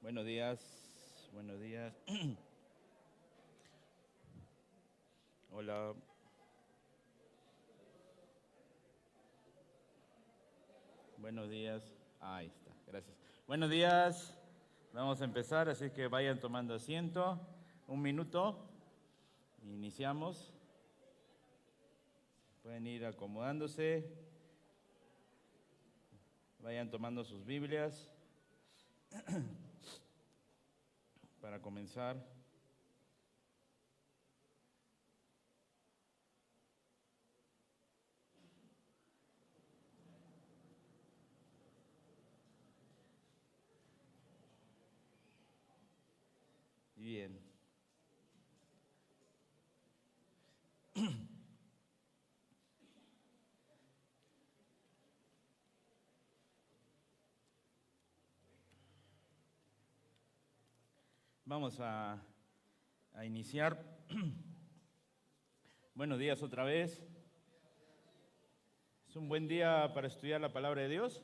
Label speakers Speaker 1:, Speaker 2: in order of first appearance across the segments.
Speaker 1: Buenos días, buenos días. Hola. Buenos días. Ahí está, gracias. Buenos días. Vamos a empezar, así que vayan tomando asiento. Un minuto. Iniciamos. Pueden ir acomodándose. Vayan tomando sus Biblias para comenzar. Bien. Vamos a iniciar. Buenos días otra vez. ¿Es un buen día para estudiar la palabra de Dios?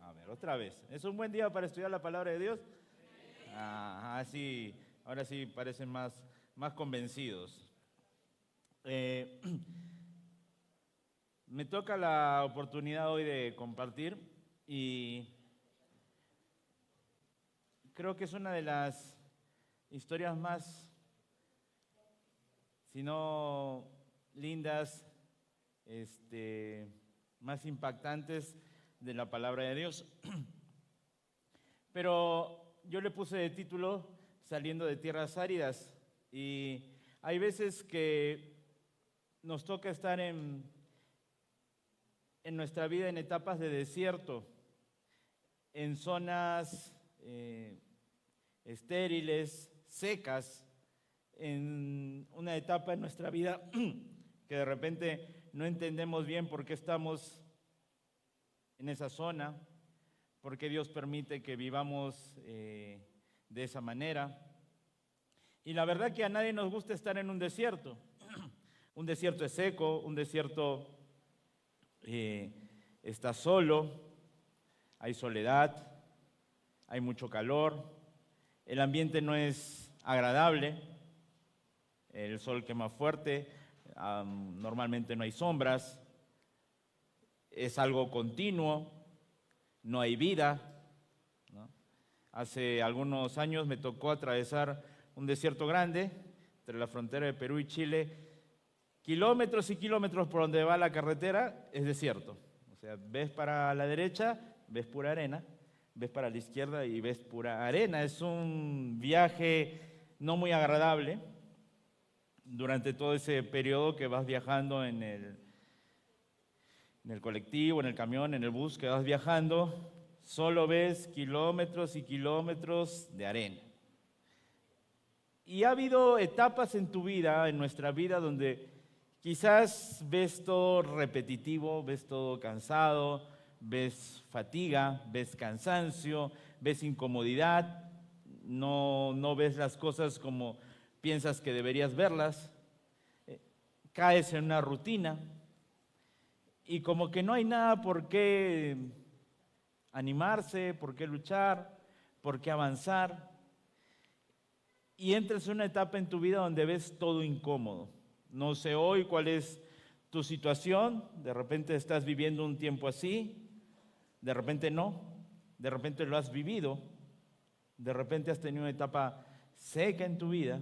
Speaker 1: A ver, otra vez. ¿Es un buen día para estudiar la palabra de Dios? Sí. Ahora sí parecen más convencidos. Me toca la oportunidad hoy de compartir y creo que es una de las historias más, si no lindas, más impactantes de la palabra de Dios. Pero yo le puse de título Saliendo de tierras áridas, y hay veces que nos toca estar en nuestra vida en etapas de desierto, en zonas estériles, secas, en una etapa en nuestra vida que de repente no entendemos bien por qué estamos en esa zona, por qué Dios permite que vivamos de esa manera. Y la verdad que a nadie nos gusta estar en un desierto. Un desierto es seco, un desierto está solo, hay soledad, hay mucho calor, el ambiente no es agradable, el sol quema fuerte, normalmente no hay sombras, es algo continuo, no hay vida, ¿no? Hace algunos años me tocó atravesar un desierto grande entre la frontera de Perú y Chile. Kilómetros y kilómetros por donde va la carretera es desierto. O sea, ves para la derecha, ves pura arena, ves para la izquierda y ves pura arena. Es un viaje no muy agradable durante todo ese periodo que vas viajando en el colectivo, en el camión, en el bus que vas viajando. Solo ves kilómetros y kilómetros de arena. Y ha habido etapas en tu vida, en nuestra vida, donde quizás ves todo repetitivo, ves todo cansado, ves fatiga, ves cansancio, ves incomodidad, no ves las cosas como piensas que deberías verlas, caes en una rutina y como que no hay nada por qué animarse, por qué luchar, por qué avanzar. Y entras en una etapa en tu vida donde ves todo incómodo. No sé hoy cuál es tu situación, de repente estás viviendo un tiempo así, de repente no, de repente lo has vivido, de repente has tenido una etapa seca en tu vida,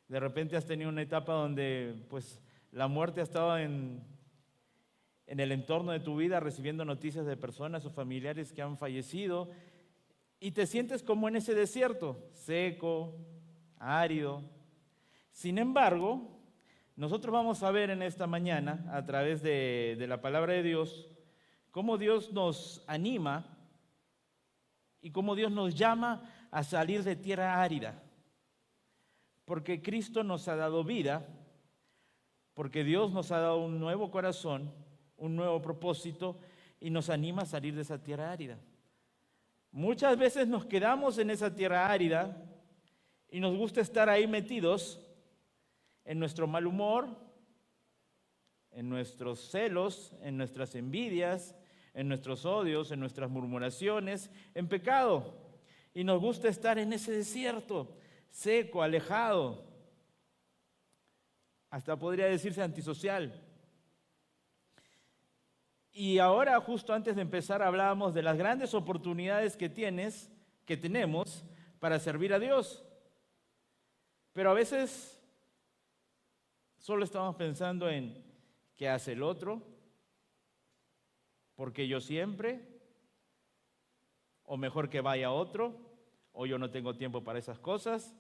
Speaker 1: de repente has tenido una etapa donde pues la muerte ha estado en el entorno de tu vida, recibiendo noticias de personas o familiares que han fallecido, y te sientes como en ese desierto, seco, árido. Sin embargo, nosotros vamos a ver en esta mañana, a través de la palabra de Dios, cómo Dios nos anima y cómo Dios nos llama a salir de tierra árida. Porque Cristo nos ha dado vida, porque Dios nos ha dado un nuevo corazón, un nuevo propósito, y nos anima a salir de esa tierra árida. Muchas veces nos quedamos en esa tierra árida y nos gusta estar ahí metidos en nuestro mal humor, en nuestros celos, en nuestras envidias, en nuestros odios, en nuestras murmuraciones, en pecado. Y nos gusta estar en ese desierto, seco, alejado. Hasta podría decirse antisocial. Y ahora, justo antes de empezar, hablábamos de las grandes oportunidades que tenemos para servir a Dios. Pero a veces solo estamos pensando en qué hace el otro, porque yo siempre, o mejor que vaya otro, o yo no tengo tiempo para esas cosas,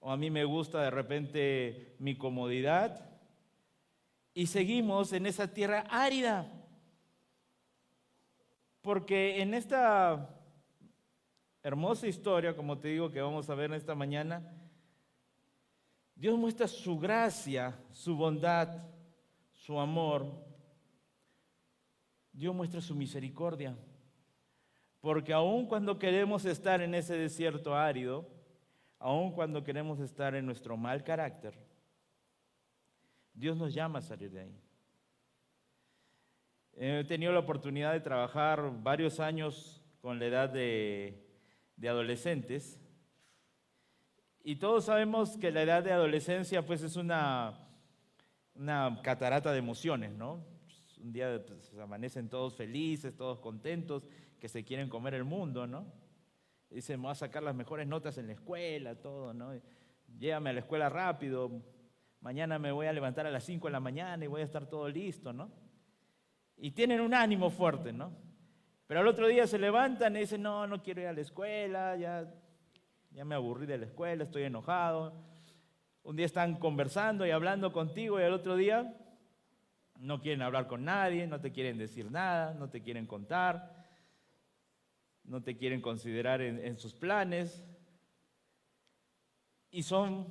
Speaker 1: o a mí me gusta de repente mi comodidad, y seguimos en esa tierra árida. Porque en esta hermosa historia, como te digo, que vamos a ver en esta mañana, Dios muestra su gracia, su bondad, su amor. Dios muestra su misericordia. Porque aun cuando queremos estar en ese desierto árido, aun cuando queremos estar en nuestro mal carácter, Dios nos llama a salir de ahí. He tenido la oportunidad de trabajar varios años con la edad de adolescentes, y todos sabemos que la edad de adolescencia pues es una catarata de emociones, ¿no? Un día pues, amanecen todos felices, todos contentos, que se quieren comer el mundo, ¿no? Dicen, me voy a sacar las mejores notas en la escuela, todo, ¿no? Llévame a la escuela rápido, mañana me voy a levantar a las 5 de la mañana y voy a estar todo listo, ¿no? Y tienen un ánimo fuerte, ¿no? Pero al otro día se levantan y dicen, no quiero ir a la escuela, ya me aburrí de la escuela, estoy enojado. Un día están conversando y hablando contigo y al otro día no quieren hablar con nadie, no te quieren decir nada, no te quieren contar, no te quieren considerar en sus planes. Y son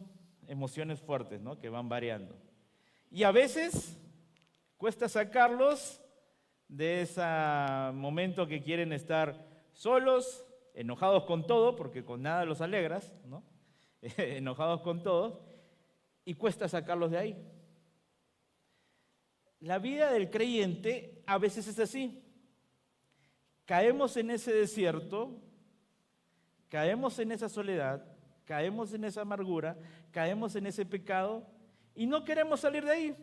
Speaker 1: emociones fuertes, ¿no? Que van variando. Y a veces cuesta sacarlos de ese momento que quieren estar solos, enojados con todo, porque con nada los alegras, ¿no? Enojados con todo, y cuesta sacarlos de ahí. La vida del creyente a veces es así. Caemos en ese desierto, caemos en esa soledad, caemos en esa amargura, caemos en ese pecado y no queremos salir de ahí.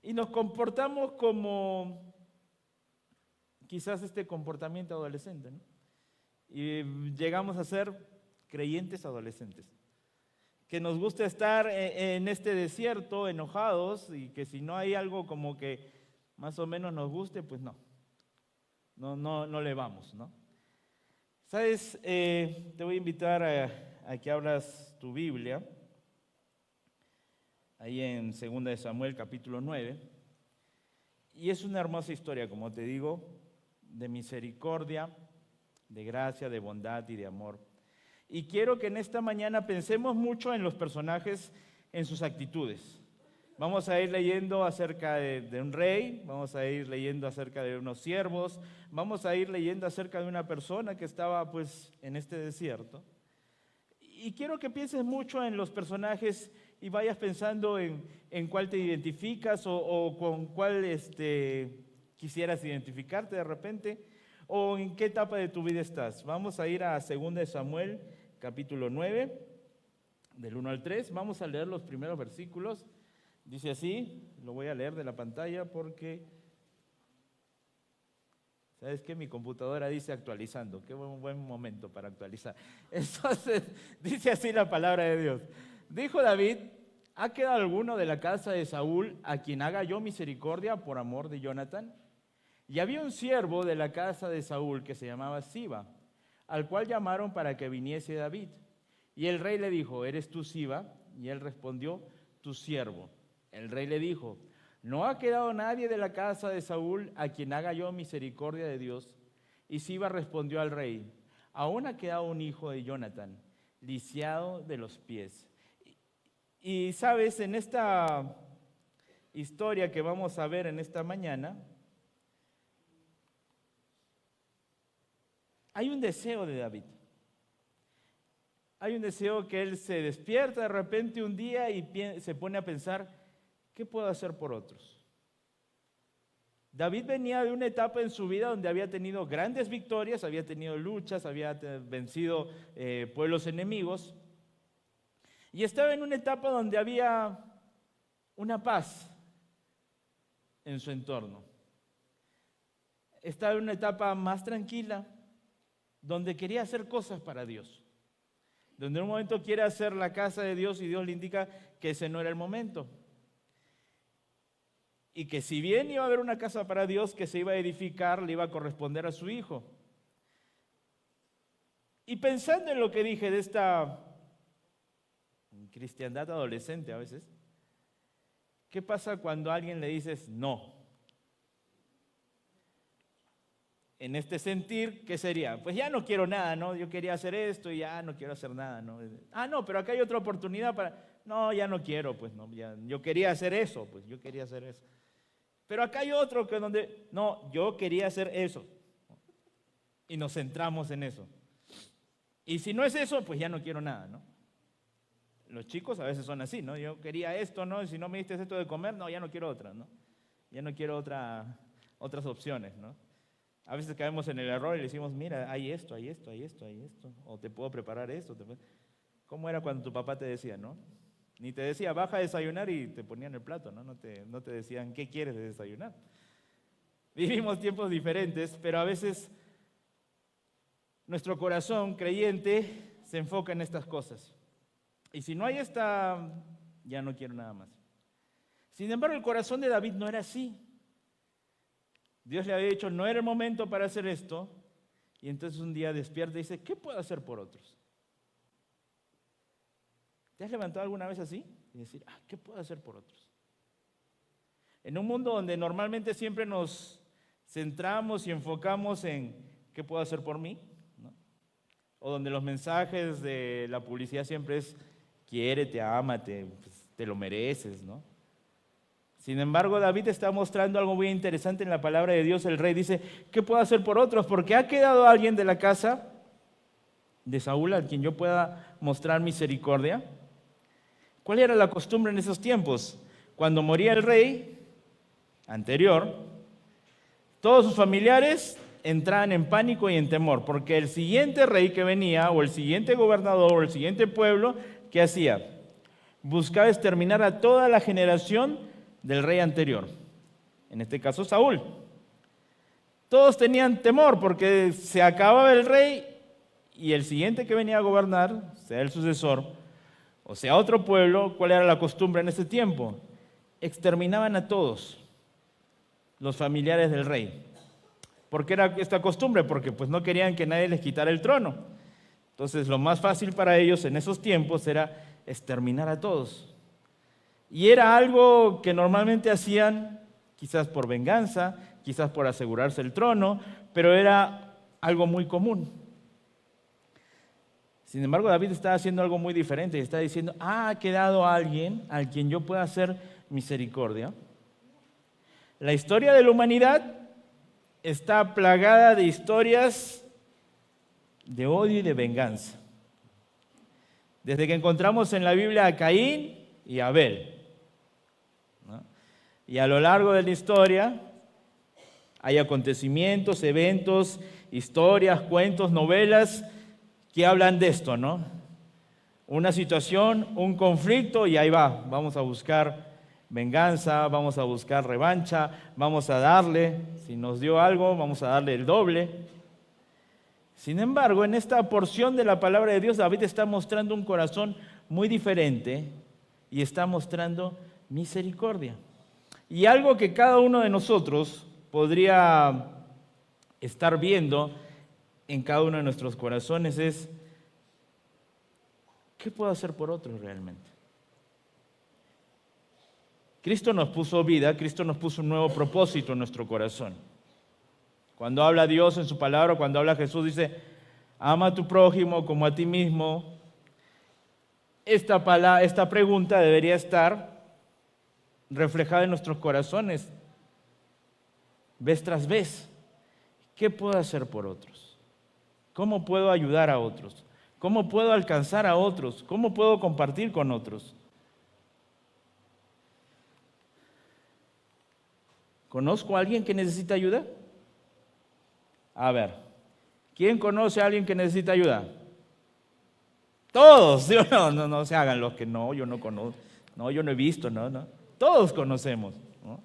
Speaker 1: Y nos comportamos como quizás este comportamiento adolescente, ¿no? Y llegamos a ser creyentes adolescentes. Que nos gusta estar en este desierto enojados y que si no hay algo como que más o menos nos guste, pues no le vamos, ¿no? ¿Sabes? Te voy a invitar a que abras tu Biblia, ahí en 2 de Samuel capítulo 9, y es una hermosa historia, como te digo, de misericordia, de gracia, de bondad y de amor. Y quiero que en esta mañana pensemos mucho en los personajes, en sus actitudes. Vamos a ir leyendo acerca de un rey, vamos a ir leyendo acerca de unos siervos, vamos a ir leyendo acerca de una persona que estaba pues en este desierto. Y quiero que pienses mucho en los personajes y vayas pensando en cuál te identificas o con cuál quisieras identificarte de repente, o en qué etapa de tu vida estás. Vamos a ir a 2 de Samuel, capítulo 9, del 1 al 3. Vamos a leer los primeros versículos. Dice así, lo voy a leer de la pantalla porque, ¿sabes qué? Mi computadora dice actualizando. Qué buen momento para actualizar. Entonces, dice así la palabra de Dios. Dijo David, ¿ha quedado alguno de la casa de Saúl a quien haga yo misericordia por amor de Jonatán? Y había un siervo de la casa de Saúl que se llamaba Siba, al cual llamaron para que viniese David. Y el rey le dijo, ¿eres tú Siba? Y él respondió, tu siervo. El rey le dijo, ¿no ha quedado nadie de la casa de Saúl a quien haga yo misericordia de Dios? Y Siba respondió al rey, aún ha quedado un hijo de Jonatán, lisiado de los pies. Y sabes, en esta historia que vamos a ver en esta mañana, hay un deseo de David. Hay un deseo que él se despierta de repente un día y se pone a pensar, ¿qué puedo hacer por otros? David venía de una etapa en su vida donde había tenido grandes victorias, había tenido luchas, había vencido pueblos enemigos, y estaba en una etapa donde había una paz en su entorno. Estaba en una etapa más tranquila, donde quería hacer cosas para Dios, donde en un momento quiere hacer la casa de Dios y Dios le indica que ese no era el momento. Y que si bien iba a haber una casa para Dios que se iba a edificar, le iba a corresponder a su hijo. Y pensando en lo que dije de esta cristiandad adolescente a veces, ¿qué pasa cuando a alguien le dices no? En este sentir, ¿qué sería? Pues ya no quiero nada, ¿no? Yo quería hacer esto y ya no quiero hacer nada, ¿no? No, pero acá hay otra oportunidad para... No, ya no quiero, pues no, ya, yo quería hacer eso, pues yo quería hacer eso. Pero acá hay otro que donde, no, yo quería hacer eso. Y nos centramos en eso. Y si no es eso, pues ya no quiero nada, ¿no? Los chicos a veces son así, ¿no? Yo quería esto, ¿no? Y si no me diste esto de comer, no, ya no quiero otra, ¿no? Ya no quiero otras opciones, ¿no? A veces caemos en el error y le decimos, mira, hay esto, hay esto, hay esto, hay esto. O te puedo preparar esto. ¿Cómo era cuando tu papá te decía, no? Ni te decía, baja a desayunar y te ponían el plato, ¿no? No te decían, ¿qué quieres de desayunar? Vivimos tiempos diferentes, pero a veces nuestro corazón creyente se enfoca en estas cosas. Y si no hay esta, ya no quiero nada más. Sin embargo, el corazón de David no era así. Dios le había dicho, no era el momento para hacer esto. Y entonces un día despierta y dice, ¿qué puedo hacer por otros? ¿Te has levantado alguna vez así? Y decir, ¿qué puedo hacer por otros? En un mundo donde normalmente siempre nos centramos y enfocamos en ¿qué puedo hacer por mí? ¿No? O donde los mensajes de la publicidad siempre es quiérete, ámate, pues, te lo mereces, ¿no? Sin embargo, David está mostrando algo muy interesante en la palabra de Dios. El rey dice, ¿qué puedo hacer por otros? Porque ha quedado alguien de la casa de Saúl a quien yo pueda mostrar misericordia. ¿Cuál era la costumbre en esos tiempos? Cuando moría el rey anterior, todos sus familiares entraban en pánico y en temor, porque el siguiente rey que venía, o el siguiente gobernador, o el siguiente pueblo, ¿qué hacía? Buscaba exterminar a toda la generación del rey anterior, en este caso Saúl. Todos tenían temor porque se acababa el rey y el siguiente que venía a gobernar, sea el sucesor, o sea otro pueblo, ¿cuál era la costumbre en ese tiempo? Exterminaban a todos los familiares del rey. ¿Por qué era esta costumbre? Porque pues no querían que nadie les quitara el trono. Entonces lo más fácil para ellos en esos tiempos era exterminar a todos. Y era algo que normalmente hacían quizás por venganza, quizás por asegurarse el trono, pero era algo muy común. Sin embargo, David está haciendo algo muy diferente y está diciendo, ha quedado alguien al quien yo pueda hacer misericordia. La historia de la humanidad está plagada de historias de odio y de venganza. Desde que encontramos en la Biblia a Caín y a Abel, ¿no? Y a lo largo de la historia hay acontecimientos, eventos, historias, cuentos, novelas que hablan de esto, ¿no? Una situación, un conflicto y ahí va, vamos a buscar venganza, vamos a buscar revancha, vamos a darle, si nos dio algo, vamos a darle el doble. Sin embargo, en esta porción de la palabra de Dios, David está mostrando un corazón muy diferente y está mostrando misericordia. Y algo que cada uno de nosotros podría estar viendo en cada uno de nuestros corazones es, ¿qué puedo hacer por otros realmente? Cristo nos puso vida, Cristo nos puso un nuevo propósito en nuestro corazón. Cuando habla Dios en su palabra, cuando habla Jesús, dice, ama a tu prójimo como a ti mismo. Esta pregunta debería estar reflejada en nuestros corazones, vez tras vez. ¿Qué puedo hacer por otros? ¿Cómo puedo ayudar a otros? ¿Cómo puedo alcanzar a otros? ¿Cómo puedo compartir con otros? ¿Conozco a alguien que necesita ayuda? A ver, ¿quién conoce a alguien que necesita ayuda? Todos, ¿sí o no? No se hagan los que no, yo no conozco, no, yo no he visto, no. Todos conocemos, ¿no?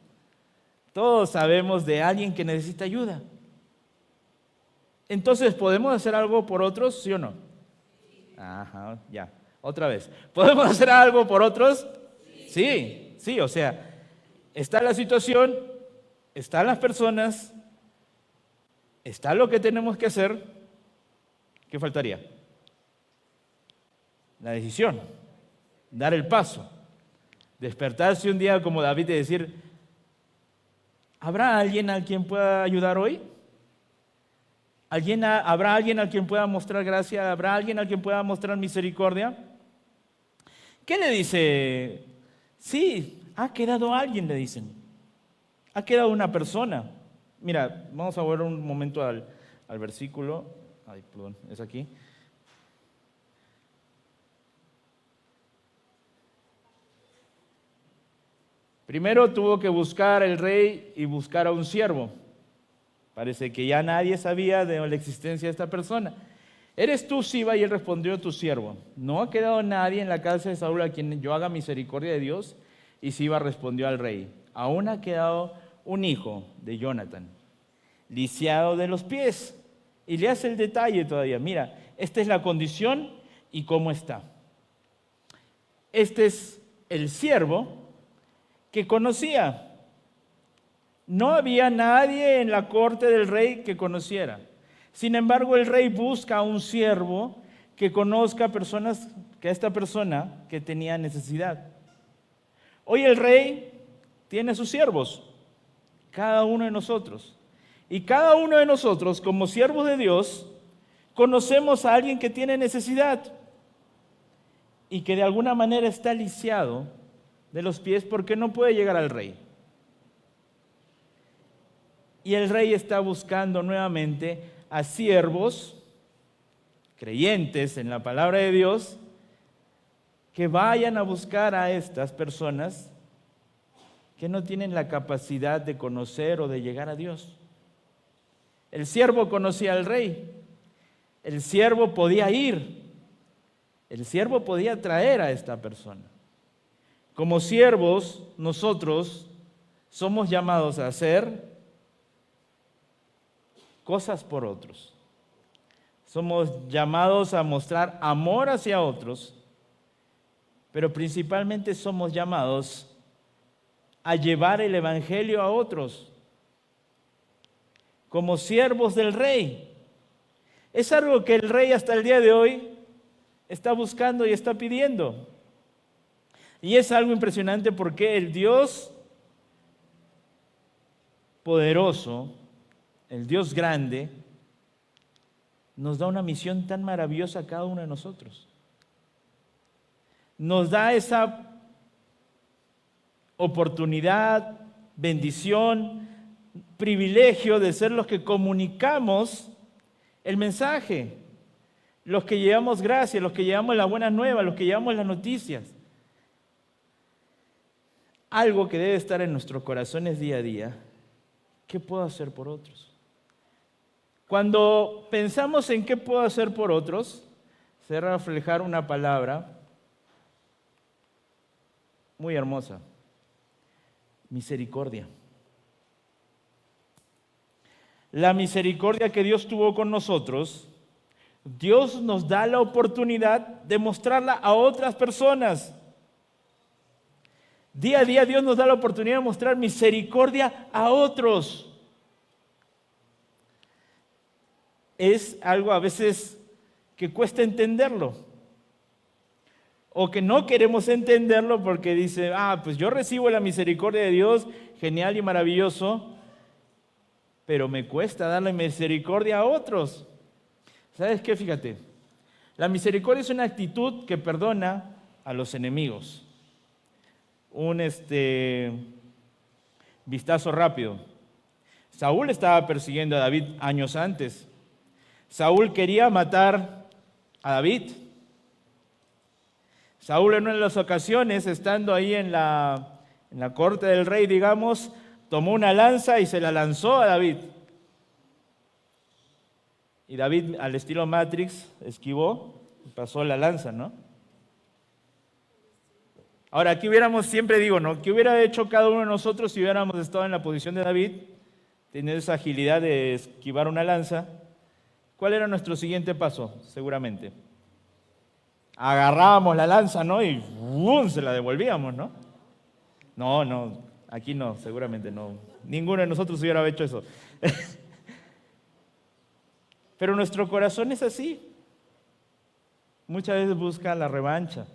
Speaker 1: Todos sabemos de alguien que necesita ayuda. Entonces, ¿podemos hacer algo por otros, sí o no? Ajá, ya, otra vez. ¿Podemos hacer algo por otros? Sí, o sea, está la situación, están las personas, está lo que tenemos que hacer. ¿Qué faltaría? La decisión, dar el paso, despertarse un día como David y decir, ¿habrá alguien a quien pueda ayudar hoy? ¿Habrá alguien a quien pueda mostrar gracia? ¿Habrá alguien a quien pueda mostrar misericordia? ¿Qué le dice? Sí, ha quedado alguien, le dicen. Ha quedado una persona. Mira, vamos a volver un momento al versículo. Ay, perdón, es aquí. Primero tuvo que buscar el rey y buscar a un siervo. Parece que ya nadie sabía de la existencia de esta persona. ¿Eres tú, Siba? Y él respondió, tu siervo. ¿No ha quedado nadie en la casa de Saúl a quien yo haga misericordia de Dios? Y Siba respondió al rey, aún ha quedado un hijo de Jonathan, lisiado de los pies. Y le hace el detalle todavía. Mira, esta es la condición y cómo está. Este es el siervo que conocía. No había nadie en la corte del rey que conociera. Sin embargo, el rey busca a un siervo que conozca a esta persona que tenía necesidad. Hoy el rey tiene sus siervos, cada uno de nosotros. Y cada uno de nosotros, como siervos de Dios, conocemos a alguien que tiene necesidad y que de alguna manera está lisiado de los pies porque no puede llegar al rey. Y el rey está buscando nuevamente a siervos, creyentes en la palabra de Dios, que vayan a buscar a estas personas que no tienen la capacidad de conocer o de llegar a Dios. El siervo conocía al rey, el siervo podía ir, el siervo podía traer a esta persona. Como siervos, nosotros somos llamados a hacer cosas por otros. Somos llamados a mostrar amor hacia otros, pero principalmente somos llamados a llevar el evangelio a otros. Como siervos del rey. Es algo que el rey hasta el día de hoy está buscando y está pidiendo. Y es algo impresionante porque el Dios poderoso, el Dios grande, nos da una misión tan maravillosa a cada uno de nosotros. Nos da esa oportunidad, bendición, privilegio de ser los que comunicamos el mensaje, los que llevamos gracia, los que llevamos la buena nueva, los que llevamos las noticias. Algo que debe estar en nuestros corazones día a día. ¿Qué puedo hacer por otros? Cuando pensamos en qué puedo hacer por otros, se debe reflejar una palabra muy hermosa: misericordia. La misericordia que Dios tuvo con nosotros, Dios nos da la oportunidad de mostrarla a otras personas. Día a día Dios nos da la oportunidad de mostrar misericordia a otros. Es algo a veces que cuesta entenderlo, o que no queremos entenderlo porque dice, pues yo recibo la misericordia de Dios, genial y maravilloso, pero me cuesta darle misericordia a otros. ¿Sabes qué? Fíjate, la misericordia es una actitud que perdona a los enemigos. Un vistazo rápido. Saúl estaba persiguiendo a David años antes. Saúl quería matar a David. Saúl en una de las ocasiones, estando ahí en la corte del rey, digamos, tomó una lanza y se la lanzó a David. Y David, al estilo Matrix, esquivó y pasó la lanza, ¿no? Ahora, aquí hubiéramos, siempre digo, ¿no? ¿Qué hubiera hecho cada uno de nosotros si hubiéramos estado en la posición de David, teniendo esa agilidad de esquivar una lanza? ¿Cuál era nuestro siguiente paso? Seguramente agarrábamos la lanza, ¿no? Y ¡bum!, se la devolvíamos, ¿no? No, aquí no, seguramente no. Ninguno de nosotros hubiera hecho eso. Pero nuestro corazón es así. Muchas veces busca la revancha.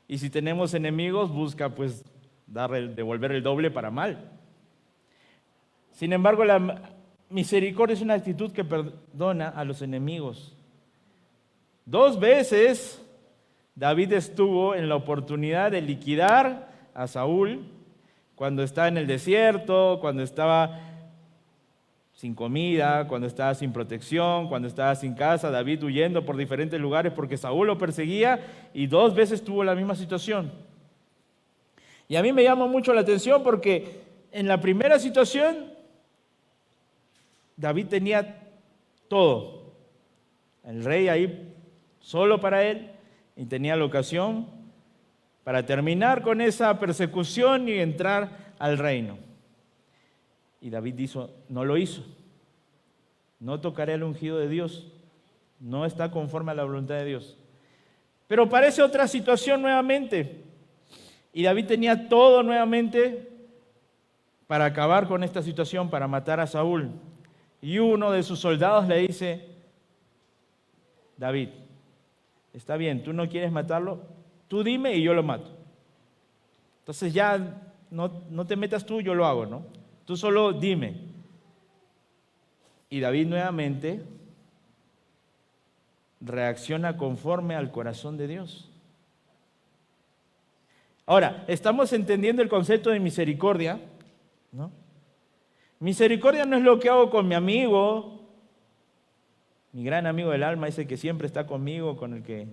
Speaker 1: Y si tenemos enemigos, busca pues devolver el doble para mal. Sin embargo, la misericordia es una actitud que perdona a los enemigos. 2 veces David estuvo en la oportunidad de liquidar a Saúl cuando estaba en el desierto, cuando estaba sin comida, cuando estaba sin protección, cuando estaba sin casa, David huyendo por diferentes lugares porque Saúl lo perseguía, y 2 veces tuvo la misma situación. Y a mí me llama mucho la atención porque en la primera situación David tenía todo. El rey ahí solo para él, y tenía la ocasión para terminar con esa persecución y entrar al reino. Y David no lo hizo. No tocaré el ungido de Dios. No está conforme a la voluntad de Dios. Pero parece otra situación nuevamente. Y David tenía todo nuevamente para acabar con esta situación, para matar a Saúl. Y uno de sus soldados le dice: David, está bien, tú no quieres matarlo, tú dime y yo lo mato. Entonces ya no te metas tú, yo lo hago, ¿no? Tú solo dime. Y David nuevamente reacciona conforme al corazón de Dios. Ahora, estamos entendiendo el concepto de misericordia, ¿no? Misericordia no es lo que hago con mi amigo, mi gran amigo del alma, ese que siempre está conmigo, con el que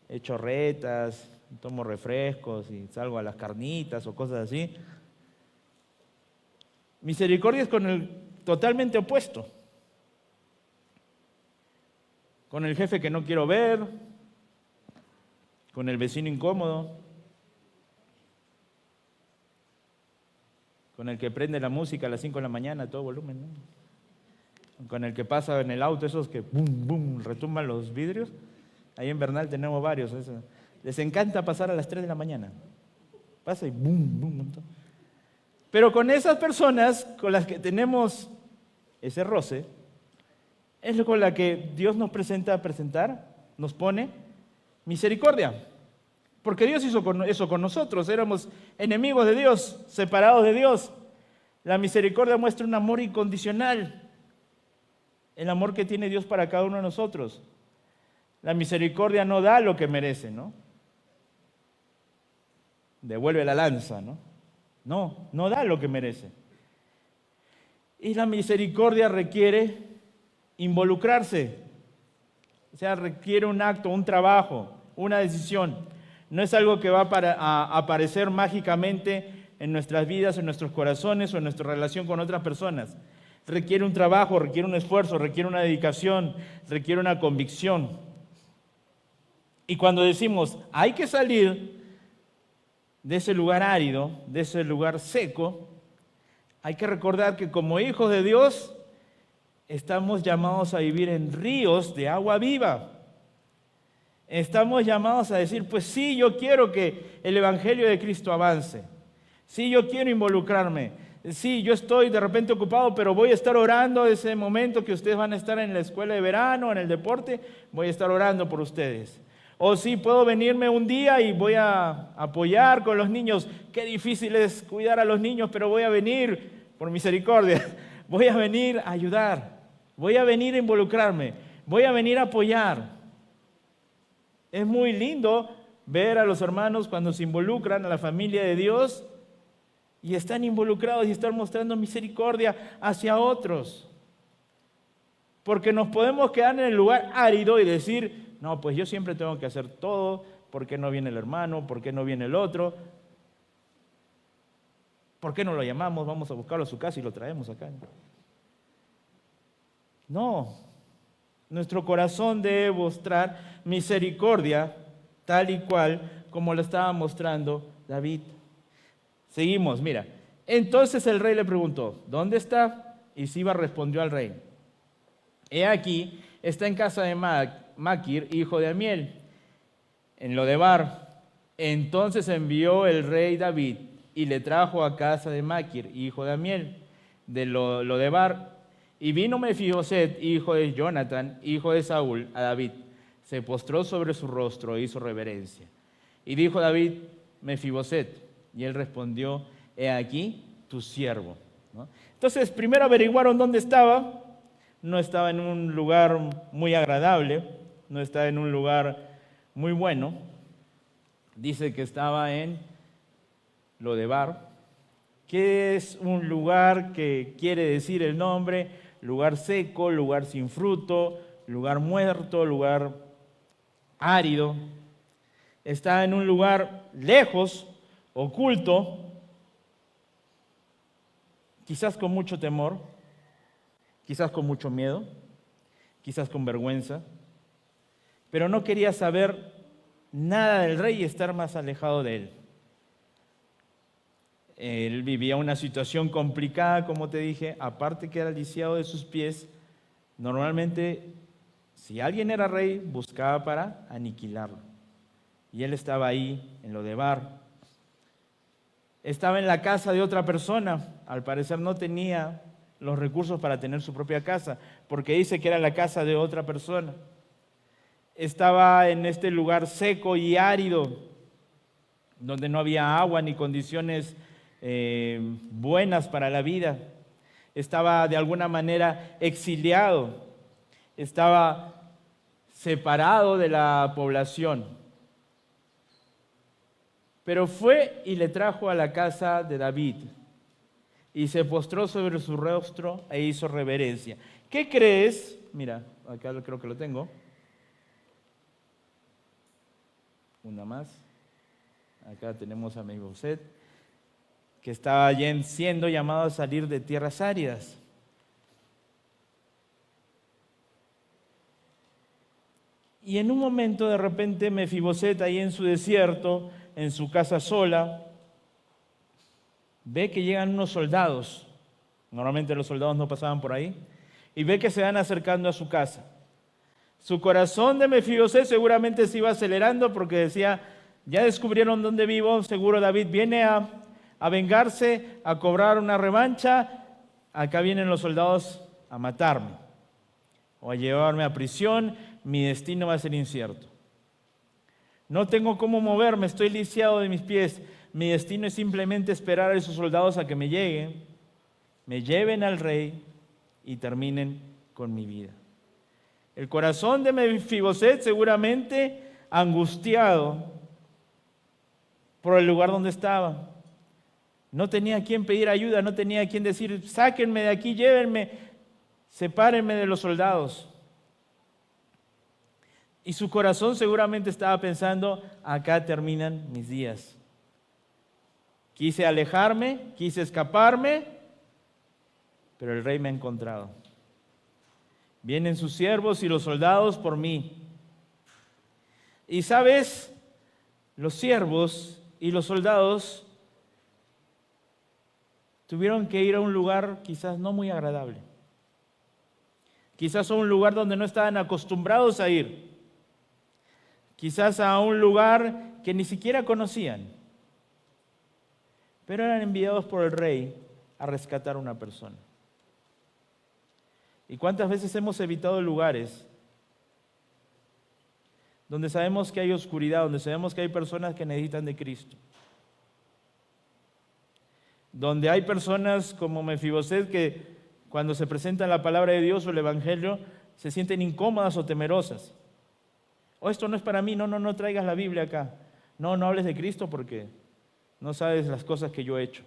Speaker 1: echo retas, tomo refrescos y salgo a las carnitas o cosas así. Misericordia es con el totalmente opuesto. Con el jefe que no quiero ver, con el vecino incómodo, con el que prende la música a las 5 de la mañana a todo volumen, ¿no? Con el que pasa en el auto, esos que bum, bum, retumban los vidrios. Ahí en Bernal tenemos varios. Les encanta pasar a las 3 de la mañana. Pasa y bum, bum. Pero con esas personas con las que tenemos ese roce, es con la que Dios nos nos pone misericordia. Porque Dios hizo eso con nosotros. Éramos enemigos de Dios, separados de Dios. La misericordia muestra un amor incondicional. El amor que tiene Dios para cada uno de nosotros. La misericordia no da lo que merece, ¿no? Devuelve la lanza, ¿no? No da lo que merece. Y la misericordia requiere involucrarse. O sea, requiere un acto, un trabajo, una decisión. No es algo que va a aparecer mágicamente en nuestras vidas, en nuestros corazones o en nuestra relación con otras personas. Requiere un trabajo, requiere un esfuerzo, requiere una dedicación, requiere una convicción. Y cuando decimos, hay que salir de ese lugar árido, de ese lugar seco, hay que recordar que como hijos de Dios estamos llamados a vivir en ríos de agua viva. Estamos llamados a decir, pues sí, yo quiero que el Evangelio de Cristo avance. Sí, yo quiero involucrarme. Sí, yo estoy de repente ocupado, pero voy a estar orando ese momento que ustedes van a estar en la escuela de verano, en el deporte, voy a estar orando por ustedes. O sí, puedo venirme un día y voy a apoyar con los niños. Qué difícil es cuidar a los niños, pero voy a venir por misericordia. Voy a venir a ayudar. Voy a venir a involucrarme. Voy a venir a apoyar. Es muy lindo ver a los hermanos cuando se involucran a la familia de Dios y están involucrados y están mostrando misericordia hacia otros. Porque nos podemos quedar en el lugar árido y decir, no, pues yo siempre tengo que hacer todo, ¿por qué no viene el hermano? ¿Por qué no viene el otro? ¿Por qué no lo llamamos? Vamos a buscarlo a su casa y lo traemos acá. No, nuestro corazón debe mostrar misericordia tal y cual como lo estaba mostrando David. Seguimos, mira. Entonces el rey le preguntó, ¿dónde está? Y Siba respondió al rey, he aquí, está en casa de Maquir, hijo de Amiel, en Lodebar. Entonces envió el rey David y le trajo a casa de Maquir, hijo de Amiel, de Lodebar. Y vino Mefiboset, hijo de Jonathan, hijo de Saúl, a David. Se postró sobre su rostro e hizo reverencia. Y dijo David, Mefiboset. Y él respondió, he aquí tu siervo. ¿No? Entonces, primero averiguaron dónde estaba. No estaba en un lugar muy agradable, no estaba en un lugar muy bueno. Dice que estaba en Lodebar, que es un lugar que quiere decir el nombre, lugar seco, lugar sin fruto, lugar muerto, lugar árido. Está en un lugar lejos, oculto, quizás con mucho temor, quizás con mucho miedo, quizás con vergüenza, pero no quería saber nada del rey y estar más alejado de él. Él vivía una situación complicada, como te dije, aparte que era lisiado de sus pies. Normalmente, si alguien era rey, buscaba para aniquilarlo. Y él estaba ahí, en Lodebar. Estaba en la casa de otra persona. Al parecer no tenía los recursos para tener su propia casa, porque dice que era la casa de otra persona. Estaba en este lugar seco y árido, donde no había agua ni condiciones buenas para la vida. Estaba de alguna manera exiliado, estaba separado de la población. Pero fue y le trajo a la casa de David y se postró sobre su rostro e hizo reverencia. ¿Qué crees? Mira, acá creo que lo tengo. Una más. Acá tenemos a Mefiboset, que estaba siendo llamado a salir de tierras áridas. Y en un momento, de repente, Mefiboset, ahí en su desierto, en su casa sola, ve que llegan unos soldados. Normalmente los soldados no pasaban por ahí. Y ve que se van acercando a su casa. Su corazón de Mefiboset seguramente se iba acelerando porque decía, ya descubrieron dónde vivo, seguro David viene a vengarse, a cobrar una revancha. Acá vienen los soldados a matarme o a llevarme a prisión, mi destino va a ser incierto. No tengo cómo moverme, estoy lisiado de mis pies. Mi destino es simplemente esperar a esos soldados a que me lleguen, me lleven al rey y terminen con mi vida. El corazón de Mefiboset seguramente angustiado por el lugar donde estaba. No tenía a quién pedir ayuda, no tenía a quién decir, sáquenme de aquí, llévenme, sepárenme de los soldados. Y su corazón seguramente estaba pensando, acá terminan mis días. Quise alejarme, quise escaparme, pero el rey me ha encontrado. Vienen sus siervos y los soldados por mí. Y sabes, los siervos y los soldados tuvieron que ir a un lugar quizás no muy agradable. Quizás a un lugar donde no estaban acostumbrados a ir. Quizás a un lugar que ni siquiera conocían. Pero eran enviados por el rey a rescatar a una persona. ¿Y cuántas veces hemos evitado lugares donde sabemos que hay oscuridad, donde sabemos que hay personas que necesitan de Cristo? Donde hay personas como Mefiboset que cuando se presenta la palabra de Dios o el Evangelio se sienten incómodas o temerosas. O esto no es para mí, no traigas la Biblia acá. No hables de Cristo porque no sabes las cosas que yo he hecho.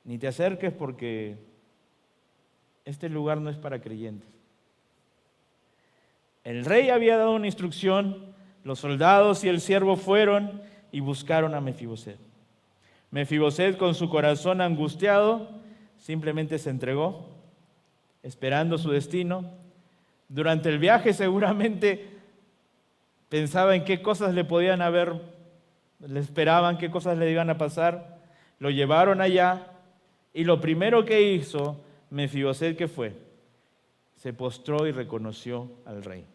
Speaker 1: Ni te acerques porque este lugar no es para creyentes. El rey había dado una instrucción, los soldados y el siervo fueron y buscaron a Mefiboset. Mefiboset, con su corazón angustiado, simplemente se entregó, esperando su destino. Durante el viaje seguramente pensaba en qué cosas le podían haber, le esperaban, qué cosas le iban a pasar. Lo llevaron allá y lo primero que hizo Mefiboset, ¿qué fue? Se postró y reconoció al rey.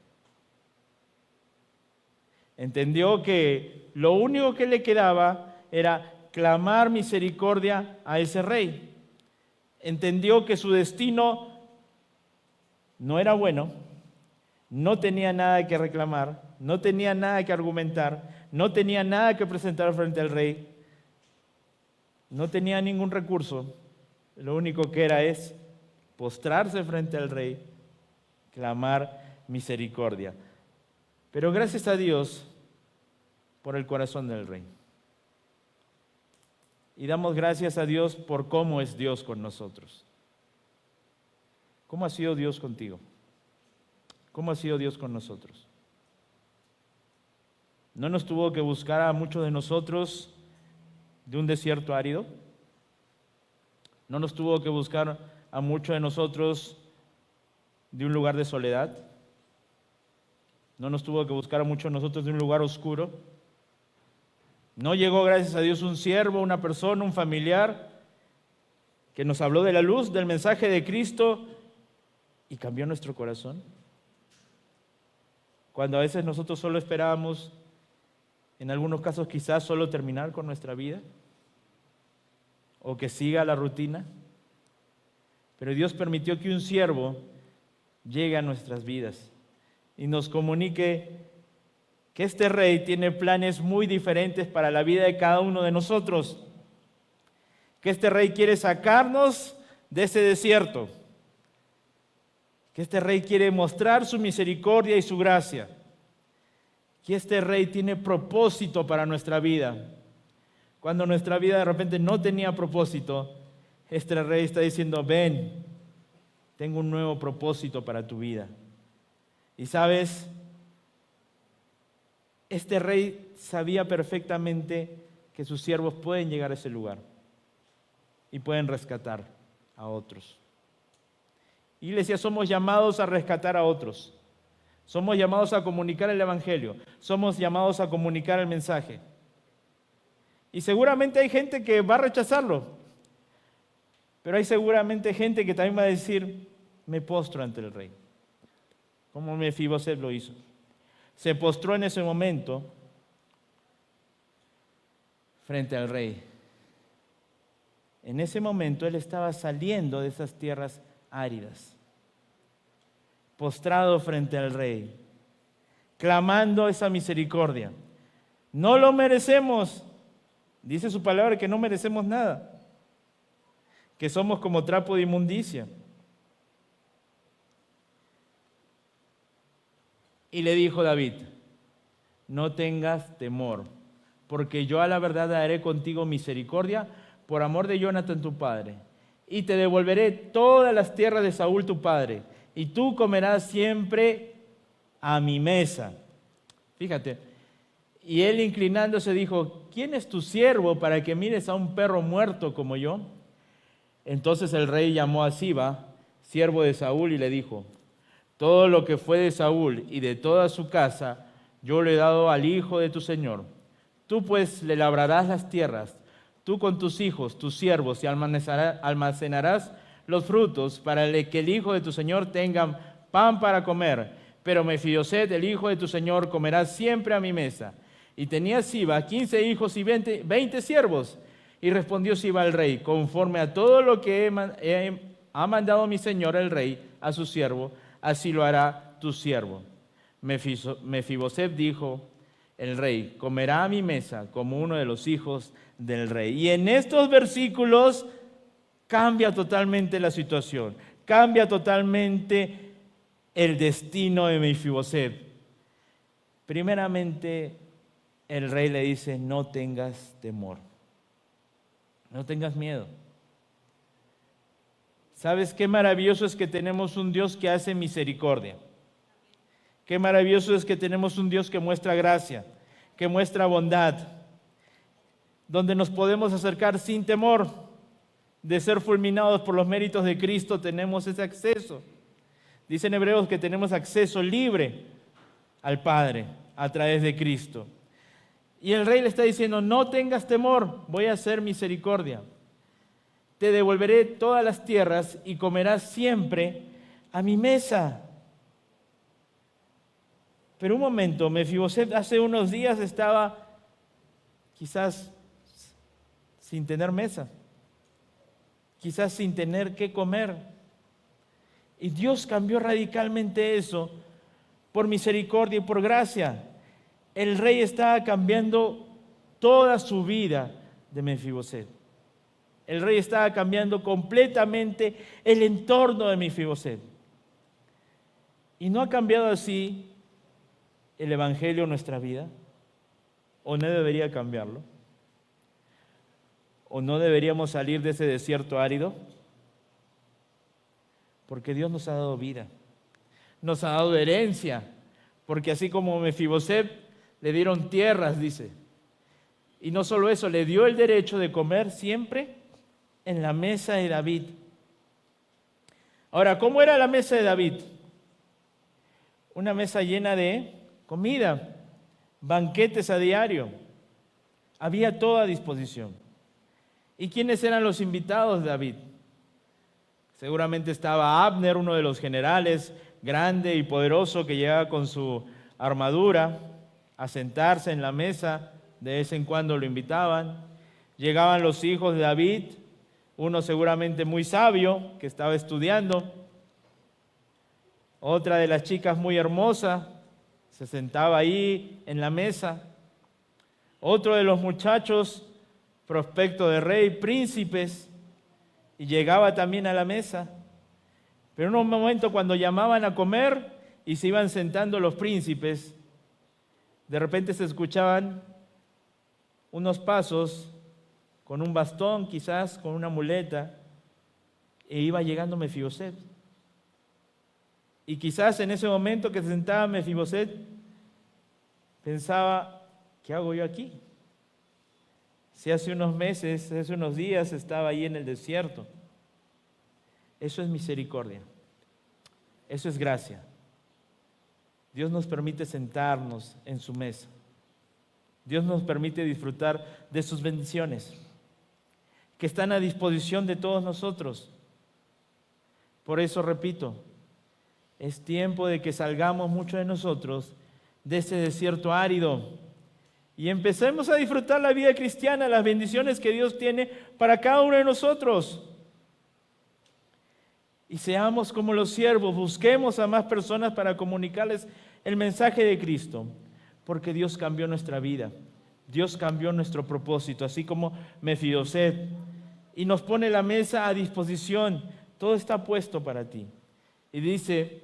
Speaker 1: Entendió que lo único que le quedaba era clamar misericordia a ese rey. Entendió que su destino no era bueno, no tenía nada que reclamar, no tenía nada que argumentar, no tenía nada que presentar frente al rey, no tenía ningún recurso. Lo único que era es postrarse frente al rey, clamar misericordia. Pero gracias a Dios por el corazón del rey. Y damos gracias a Dios por cómo es Dios con nosotros. ¿Cómo ha sido Dios contigo? ¿Cómo ha sido Dios con nosotros? ¿No nos tuvo que buscar a muchos de nosotros de un desierto árido? ¿No nos tuvo que buscar a muchos de nosotros de un lugar de soledad? ¿No nos tuvo que buscar a muchos de nosotros de un lugar oscuro? ¿No llegó, gracias a Dios, un siervo, una persona, un familiar que nos habló de la luz, del mensaje de Cristo y cambió nuestro corazón? Cuando a veces nosotros solo esperábamos, en algunos casos quizás solo terminar con nuestra vida o que siga la rutina. Pero Dios permitió que un siervo llegue a nuestras vidas y nos comunique que este rey tiene planes muy diferentes para la vida de cada uno de nosotros. Que este rey quiere sacarnos de ese desierto. Que este rey quiere mostrar su misericordia y su gracia. Que este rey tiene propósito para nuestra vida. Cuando nuestra vida de repente no tenía propósito, este rey está diciendo: ven, tengo un nuevo propósito para tu vida. Y sabes, este rey sabía perfectamente que sus siervos pueden llegar a ese lugar y pueden rescatar a otros. Iglesia, somos llamados a rescatar a otros. Somos llamados a comunicar el evangelio. Somos llamados a comunicar el mensaje. Y seguramente hay gente que va a rechazarlo. Pero hay seguramente gente que también va a decir: me postro ante el rey. Como Mefiboset lo hizo. Se postró en ese momento frente al rey. En ese momento él estaba saliendo de esas tierras áridas, postrado frente al rey, clamando esa misericordia. No lo merecemos. Dice su palabra que no merecemos nada, que somos como trapo de inmundicia. Y le dijo David: no tengas temor, porque yo a la verdad haré contigo misericordia por amor de Jonatán tu padre, y te devolveré todas las tierras de Saúl tu padre, y tú comerás siempre a mi mesa. Fíjate, y él inclinándose dijo: ¿quién es tu siervo para que mires a un perro muerto como yo? Entonces el rey llamó a Siba, siervo de Saúl, y le dijo: todo lo que fue de Saúl y de toda su casa, yo le he dado al hijo de tu señor. Tú pues le labrarás las tierras, tú con tus hijos, tus siervos, y almacenarás los frutos para que el hijo de tu señor tenga pan para comer. Pero Mefiboset, el hijo de tu señor, comerá siempre a mi mesa. Y tenía Siba 15 hijos y 20 siervos. Y respondió Siba al rey: conforme a todo lo que ha mandado mi señor el rey a su siervo, así lo hará tu siervo. Mefiboset dijo el rey: comerá a mi mesa como uno de los hijos del rey. Y en estos versículos cambia totalmente la situación, cambia totalmente el destino de Mefiboset. Primeramente, el rey le dice: no tengas temor, no tengas miedo. ¿Sabes qué maravilloso es que tenemos un Dios que hace misericordia? Qué maravilloso es que tenemos un Dios que muestra gracia, que muestra bondad. donde nos podemos acercar sin temor de ser fulminados por los méritos de Cristo. Tenemos ese acceso. Dicen Hebreos que tenemos acceso libre al Padre a través de Cristo. Y el rey le está diciendo, no tengas temor, voy a hacer misericordia. Te devolveré todas las tierras y comerás siempre a mi mesa. Pero un momento, Mefiboset hace unos días estaba quizás sin tener mesa, quizás sin tener qué comer. Y Dios cambió radicalmente eso por misericordia y por gracia. El rey estaba cambiando toda su vida de Mefiboset. El rey estaba cambiando completamente el entorno de Mefiboset. ¿Y no ha cambiado así el Evangelio en nuestra vida? ¿O no debería cambiarlo? ¿O no deberíamos salir de ese desierto árido? Porque Dios nos ha dado vida, nos ha dado herencia, porque así como Mefiboset le dieron tierras, dice, y no solo eso, le dio el derecho de comer siempre en la mesa de David. Ahora, ¿cómo era la mesa de David? Una mesa llena de comida, banquetes a diario, había todo a disposición. ¿Y quiénes eran los invitados de David? Seguramente estaba Abner, uno de los generales, grande y poderoso, que llegaba con su armadura a sentarse en la mesa. De vez en cuando lo invitaban. Llegaban los hijos de David, uno seguramente muy sabio, que estaba estudiando. Otra de las chicas muy hermosa, se sentaba ahí en la mesa. Otro de los muchachos, prospecto de rey, príncipes, y llegaba también a la mesa. Pero en un momento, cuando llamaban a comer y se iban sentando los príncipes, de repente se escuchaban unos pasos con un bastón, quizás con una muleta, e iba llegando Mefiboset. Y quizás en ese momento que se sentaba Mefiboset, pensaba, ¿qué hago yo aquí? Si hace unos meses, hace unos días estaba ahí en el desierto. Eso es misericordia. Eso es gracia. Dios nos permite sentarnos en su mesa. Dios nos permite disfrutar de sus bendiciones, que están a disposición de todos nosotros. Por eso repito, es tiempo de que salgamos muchos de nosotros de ese desierto árido y empecemos a disfrutar la vida cristiana, las bendiciones que Dios tiene para cada uno de nosotros. Y seamos como los siervos, busquemos a más personas para comunicarles el mensaje de Cristo, porque Dios cambió nuestra vida, Dios cambió nuestro propósito, así como Mefiboset, y nos pone la mesa a disposición, todo está puesto para ti. Y dice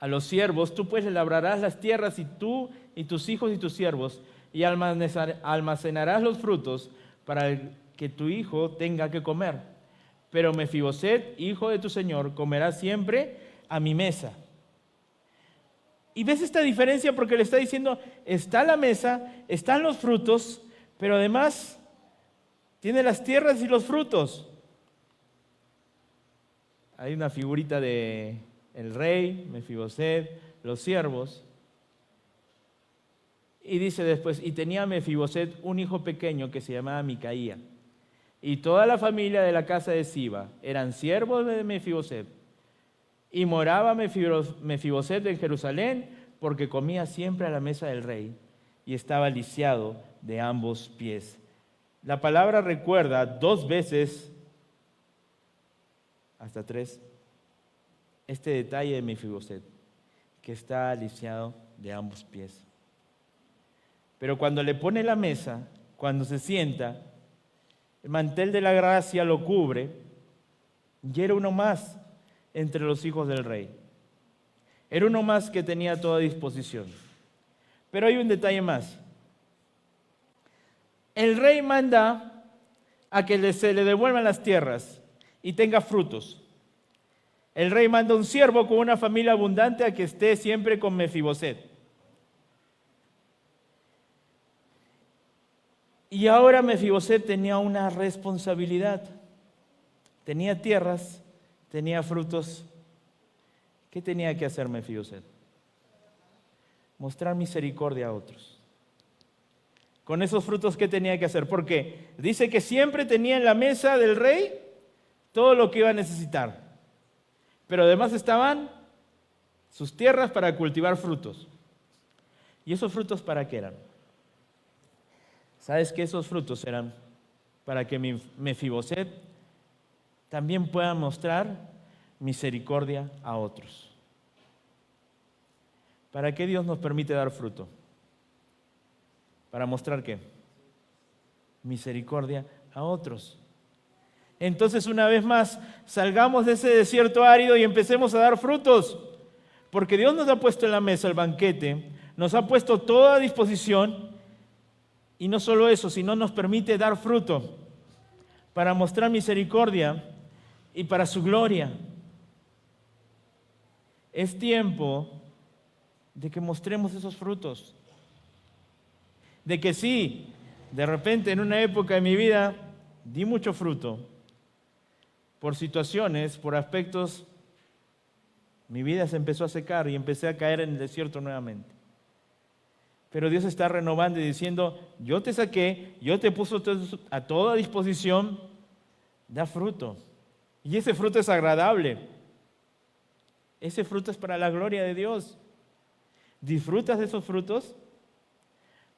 Speaker 1: a los siervos, tú pues le labrarás las tierras, y tú y tus hijos y tus siervos, y almacenarás los frutos para que tu hijo tenga que comer. Pero Mefiboset, hijo de tu señor, comerá siempre a mi mesa. Y ves esta diferencia porque le está diciendo, está la mesa, están los frutos, pero además tiene las tierras y los frutos. Hay una figurita de el rey, Mefiboset, los siervos. Y dice después, y tenía Mefiboset un hijo pequeño que se llamaba Micaía. Y toda la familia de la casa de Siba eran siervos de Mefiboset. Y moraba Mefiboset en Jerusalén porque comía siempre a la mesa del rey y estaba lisiado de ambos pies. La palabra recuerda 2 veces, hasta 3, este detalle de Mefiboset, que está lisiado de ambos pies. Pero cuando le pone la mesa, cuando se sienta, el mantel de la gracia lo cubre y era uno más entre los hijos del rey. Era uno más que tenía toda disposición. Pero hay un detalle más. El rey manda a que se le devuelvan las tierras y tenga frutos. El rey manda un siervo con una familia abundante a que esté siempre con Mefiboset. Y ahora Mefiboset tenía una responsabilidad. Tenía tierras, tenía frutos. ¿Qué tenía que hacer Mefiboset? Mostrar misericordia a otros. Con esos frutos, ¿qué tenía que hacer? Porque dice que siempre tenía en la mesa del rey todo lo que iba a necesitar. Pero además estaban sus tierras para cultivar frutos. ¿Y esos frutos para qué eran? ¿Sabes que esos frutos eran para que Mefiboset también pueda mostrar misericordia a otros? ¿Para qué Dios nos permite dar fruto? ¿Para mostrar qué? Misericordia a otros. Entonces, una vez más, salgamos de ese desierto árido y empecemos a dar frutos. Porque Dios nos ha puesto en la mesa el banquete, nos ha puesto toda a disposición. Y no solo eso, sino nos permite dar fruto para mostrar misericordia y para su gloria. Es tiempo de que mostremos esos frutos. De que sí, de repente en una época de mi vida di mucho fruto. Por situaciones, por aspectos, mi vida se empezó a secar y empecé a caer en el desierto nuevamente. Pero Dios está renovando y diciendo, yo te saqué, yo te puse a toda disposición, da fruto. Y ese fruto es agradable. Ese fruto es para la gloria de Dios. ¿Disfrutas de esos frutos?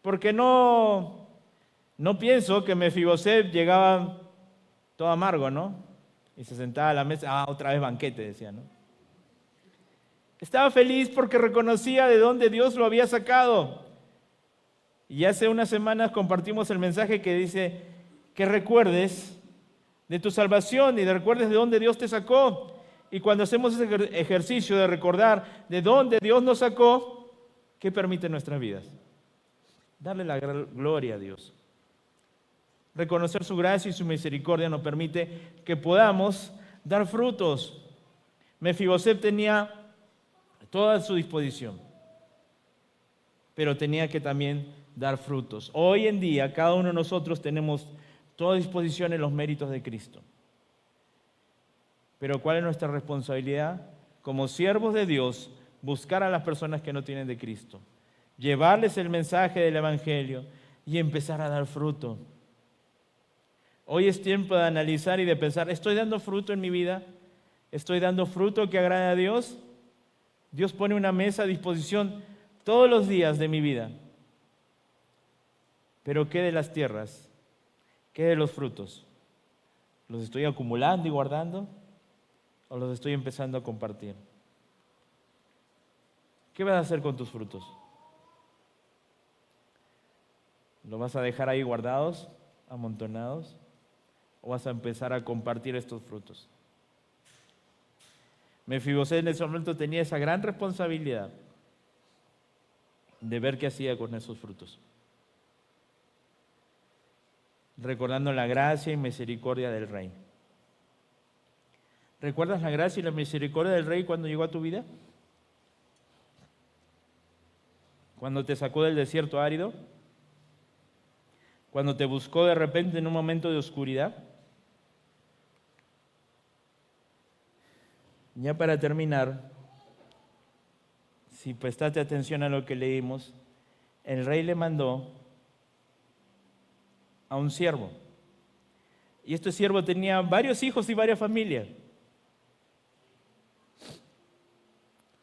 Speaker 1: Porque no pienso que Mefiboset llegaba todo amargo, ¿no? Y se sentaba a la mesa, otra vez banquete, decía, ¿no? Estaba feliz porque reconocía de dónde Dios lo había sacado. Y hace unas semanas compartimos el mensaje que dice que recuerdes de tu salvación y recuerdes de dónde Dios te sacó. Y cuando hacemos ese ejercicio de recordar de dónde Dios nos sacó, ¿qué permite nuestras vidas? Darle la gloria a Dios. Reconocer su gracia y su misericordia nos permite que podamos dar frutos. Mefiboset tenía toda a su disposición, pero tenía que también dar frutos. Hoy en día, cada uno de nosotros tenemos toda disposición en los méritos de Cristo. Pero ¿cuál es nuestra responsabilidad? Como siervos de Dios, buscar a las personas que no tienen de Cristo, llevarles el mensaje del Evangelio y empezar a dar fruto. Hoy es tiempo de analizar y de pensar, ¿estoy dando fruto en mi vida? ¿Estoy dando fruto que agrade a Dios? Dios pone una mesa a disposición todos los días de mi vida. Pero ¿qué de las tierras? ¿Qué de los frutos? ¿Los estoy acumulando y guardando? ¿O los estoy empezando a compartir? ¿Qué vas a hacer con tus frutos? ¿Los vas a dejar ahí guardados, amontonados? ¿O vas a empezar a compartir estos frutos? Mefiboset en ese momento tenía esa gran responsabilidad de ver qué hacía con esos frutos. Recordando la gracia y misericordia del Rey. ¿Recuerdas la gracia y la misericordia del Rey cuando llegó a tu vida? Cuando te sacó del desierto árido, cuando te buscó de repente en un momento de oscuridad. Ya para terminar, si prestaste atención a lo que leímos, el rey le mandó a un siervo. Y este siervo tenía varios hijos y varias familias.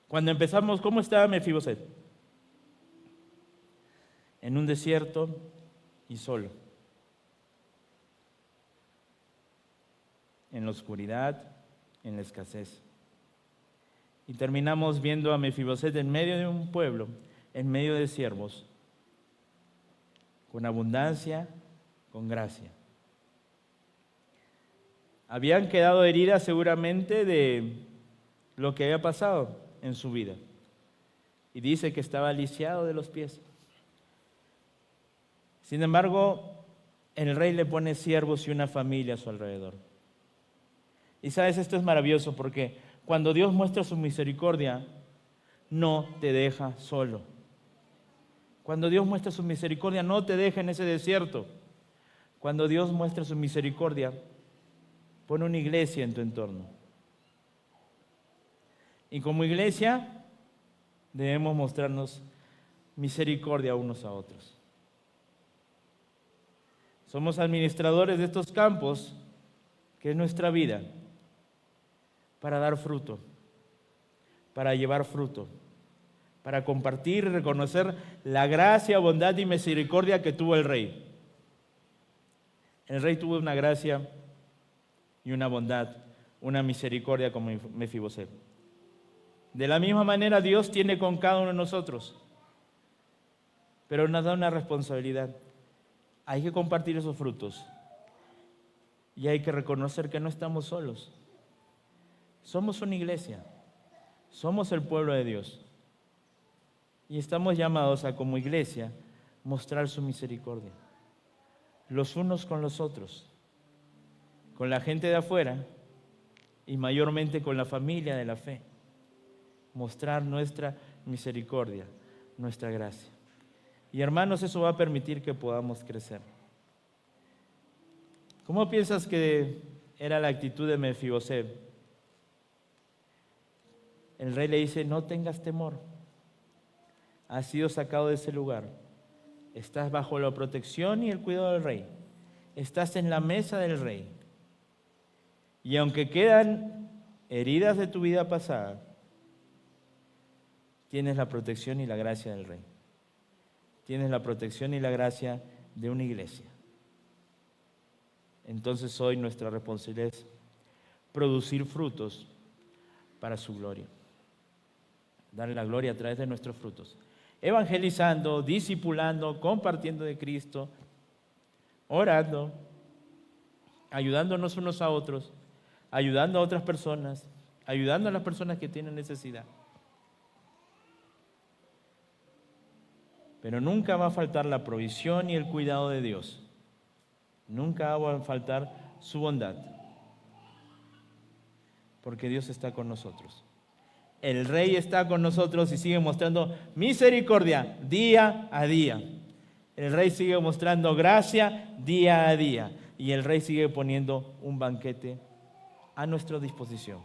Speaker 1: Cuando empezamos, ¿cómo estaba Mefiboset? En un desierto y solo. En la oscuridad, en la escasez. Y terminamos viendo a Mefiboset en medio de un pueblo, en medio de siervos, con abundancia, con gracia. Habían quedado heridas seguramente de lo que había pasado en su vida. Y dice que estaba lisiado de los pies. Sin embargo, el rey le pone siervos y una familia a su alrededor. Y sabes, esto es maravilloso porque cuando Dios muestra su misericordia, no te deja solo. Cuando Dios muestra su misericordia, no te deja en ese desierto. Cuando Dios muestra su misericordia, pone una iglesia en tu entorno. Y como iglesia debemos mostrarnos misericordia unos a otros. Somos administradores de estos campos, que es nuestra vida, para dar fruto, para llevar fruto, para compartir y reconocer la gracia, bondad y misericordia que tuvo el rey. El rey tuvo una gracia y una bondad, una misericordia como Mefiboset. De la misma manera Dios tiene con cada uno de nosotros, pero nos da una responsabilidad. Hay que compartir esos frutos y hay que reconocer que no estamos solos. Somos una iglesia, somos el pueblo de Dios y estamos llamados a, como iglesia, mostrar su misericordia, los unos con los otros, con la gente de afuera y mayormente con la familia de la fe. Mostrar nuestra misericordia, nuestra gracia. Y hermanos, eso va a permitir que podamos crecer. ¿Cómo piensas que era la actitud de Mefiboset? El rey le dice: no tengas temor, has sido sacado de ese lugar, estás bajo la protección y el cuidado del rey, estás en la mesa del rey, y aunque quedan heridas de tu vida pasada, tienes la protección y la gracia del rey. Tienes la protección y la gracia de una iglesia. Entonces hoy nuestra responsabilidad es producir frutos para su gloria. Darle la gloria a través de nuestros frutos. Evangelizando, discipulando, compartiendo de Cristo, orando, ayudándonos unos a otros, ayudando a otras personas, ayudando a las personas que tienen necesidad. Pero nunca va a faltar la provisión y el cuidado de Dios. Nunca va a faltar su bondad. Porque Dios está con nosotros. El Rey está con nosotros y sigue mostrando misericordia día a día. El Rey sigue mostrando gracia día a día. Y el Rey sigue poniendo un banquete a nuestra disposición.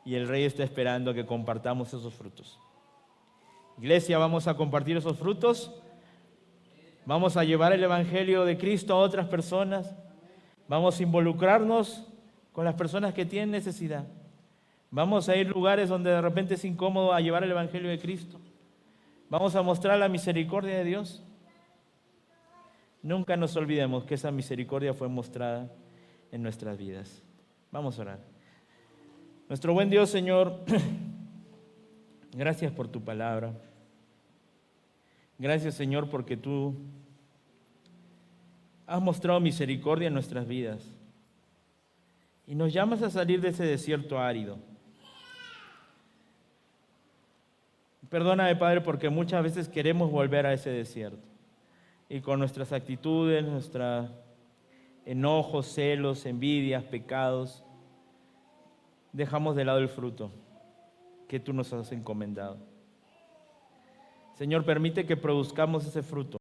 Speaker 1: Y el Rey está esperando que compartamos esos frutos. Iglesia, vamos a compartir esos frutos. Vamos a llevar el Evangelio de Cristo a otras personas. Vamos a involucrarnos con las personas que tienen necesidad. Vamos a ir a lugares donde de repente es incómodo a llevar el Evangelio de Cristo. Vamos a mostrar la misericordia de Dios. Nunca nos olvidemos que esa misericordia fue mostrada en nuestras vidas. Vamos a orar. Nuestro buen Dios, Señor, gracias por tu palabra. Gracias, Señor, porque tú has mostrado misericordia en nuestras vidas y nos llamas a salir de ese desierto árido. Perdóname, Padre, porque muchas veces queremos volver a ese desierto y con nuestras actitudes, nuestros enojos, celos, envidias, pecados, dejamos de lado el fruto que tú nos has encomendado. Señor, permite que produzcamos ese fruto